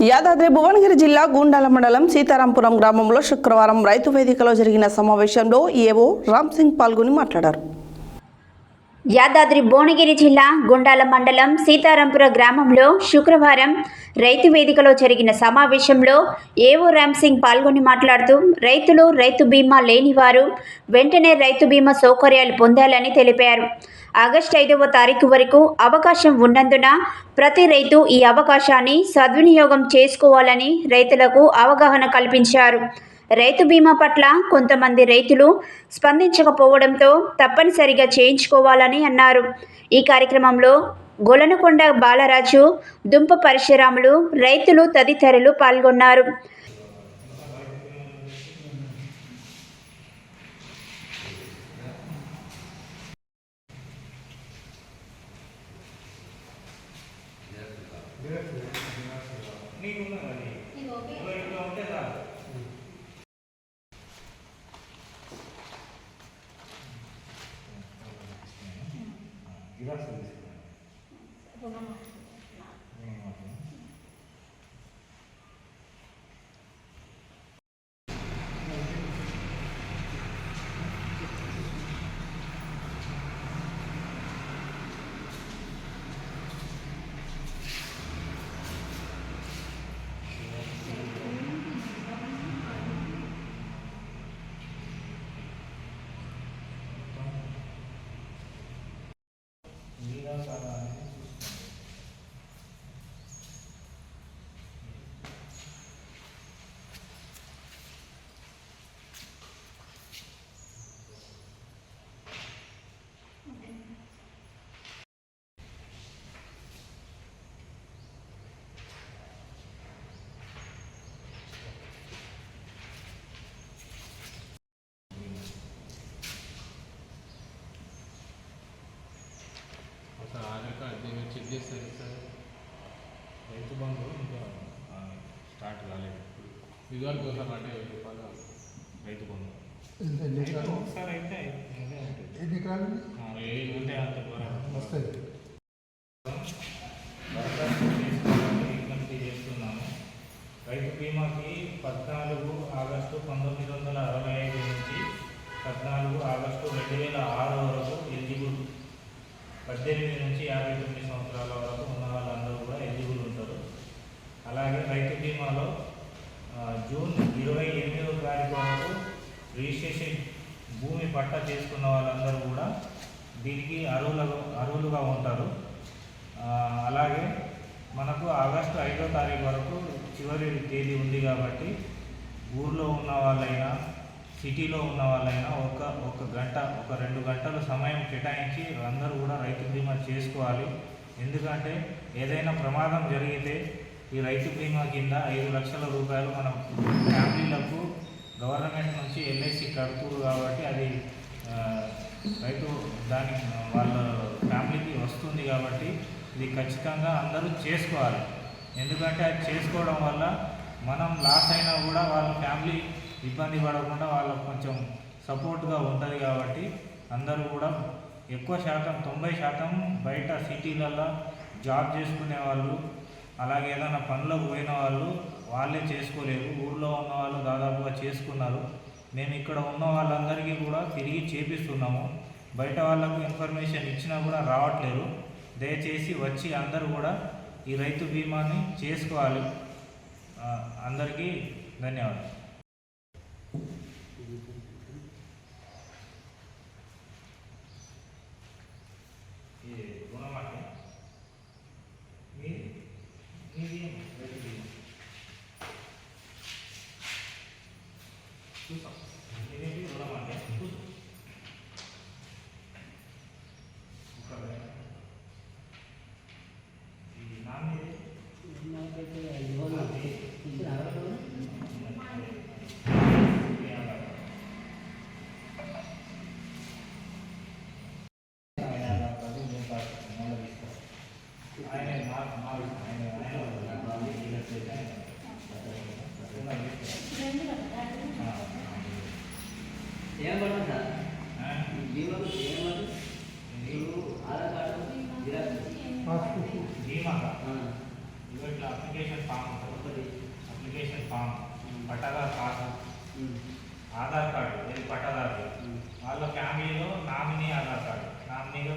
యాదాద్రి భువనగిరి జిల్లా గుండాల మండలం సీతారాంపురం గ్రామంలో శుక్రవారం రైతు వేదికలో జరిగిన సమావేశంలో ఏవో రామ్ సింగ్ పాల్గొని మాట్లాడారు. యాదాద్రి భువనగిరి జిల్లా గుండాల మండలం సీతారాంపుర గ్రామంలో శుక్రవారం రైతు వేదికలో జరిగిన సమావేశంలో ఏవో రామ్ సింగ్ పాల్గొని మాట్లాడుతూ రైతులు రైతు బీమా లేనివారు వెంటనే రైతు బీమా సౌకర్యాలు పొందాలని తెలిపారు. ఆగస్టు 5వ తారీఖు వరకు అవకాశం ఉన్నందున ప్రతి రైతు ఈ అవకాశాన్ని సద్వినియోగం చేసుకోవాలని రైతులకు అవగాహన కల్పించారు. రైతు బీమా పట్ల కొంతమంది రైతులు స్పందించకపోవడంతో తప్పనిసరిగా చేయించుకోవాలని అన్నారు. ఈ కార్యక్రమంలో గొలనకొండ బాలరాజు, దుంప పరశురాములు, రైతులు తదితరులు పాల్గొన్నారు. చెక్ చేస్తారు సార్. రైతు బంధు ఇంకా స్టార్ట్ కాలేదు. ఇదివరకు ఒకసారి అంటే రైతు బంధు ఒకసారి అయితే ఉంటే అంత వస్తుంది. విజ్ఞప్తి చేస్తున్నాము. రైతు బీమాకి 14 ఆగస్టు 1965 నుంచి 14 ఆగస్టు 2006 వరకు ఎలిజిబుల్. 18 నుంచి 59 సంవత్సరాల వరకు ఉన్న వాళ్ళందరూ కూడా ఎలిజిబుల్ ఉంటారు. అలాగే రైతు బీమాలో జూన్ 28వ తారీఖు వరకు రిజిస్ట్రేషన్ భూమి పట్టా చేసుకున్న వాళ్ళందరూ కూడా దీనికి అర్హులుగా ఉంటారు. అలాగే మనకు ఆగస్టు 5వ తారీఖు వరకు చివరి తేదీ ఉంది కాబట్టి ఊర్లో ఉన్న వాళ్ళైనా సిటీలో ఉన్న వాళ్ళైనా ఒక గంట 2 గంటల సమయం కేటాయించి అందరూ కూడా రైతు బీమా చేసుకోవాలి. ఎందుకంటే ఏదైనా ప్రమాదం జరిగితే ఈ రైతు బీమా కింద 5 లక్షల రూపాయలు మన ఫ్యామిలీలకు గవర్నమెంట్ నుంచి ఎల్ఐసి కడుతురు కాబట్టి అది రైతు దాని వాళ్ళ ఫ్యామిలీకి వస్తుంది. కాబట్టి ఇది ఖచ్చితంగా అందరూ చేసుకోవాలి. ఎందుకంటే అది చేసుకోవడం వల్ల మనం లాస్ అయినా కూడా వాళ్ళ ఫ్యామిలీ ఇబ్బంది పడకుండా వాళ్ళకు కొంచెం సపోర్ట్గా ఉంటుంది. కాబట్టి అందరూ కూడా ఎక్కువ శాతం 90% బయట సిటీలలో జాబ్ చేసుకునే వాళ్ళు, అలాగే ఏదైనా పనులకు పోయిన వాళ్ళే చేసుకోలేరు. ఊళ్ళో ఉన్న వాళ్ళు దాదాపుగా చేసుకున్నారు. మేము ఇక్కడ ఉన్న వాళ్ళందరికీ కూడా తిరిగి చేపిస్తున్నాము. బయట వాళ్ళకు ఇన్ఫర్మేషన్ ఇచ్చినా కూడా రావట్లేదు. దయచేసి వచ్చి అందరూ కూడా ఈ రైతు బీమాని చేసుకోవాలి. అందరికీ ధన్యవాదాలు. बीमा का इट्ला अप्लिकेशन फॉर्म ఫామ్, పట్టాదారు పాస్, ఆధార్ కార్డు ఇది పట్టాదారు, వాళ్ళ ఫ్యామిలీలో నామినీ ఆధార్ కార్డు, నామినీగా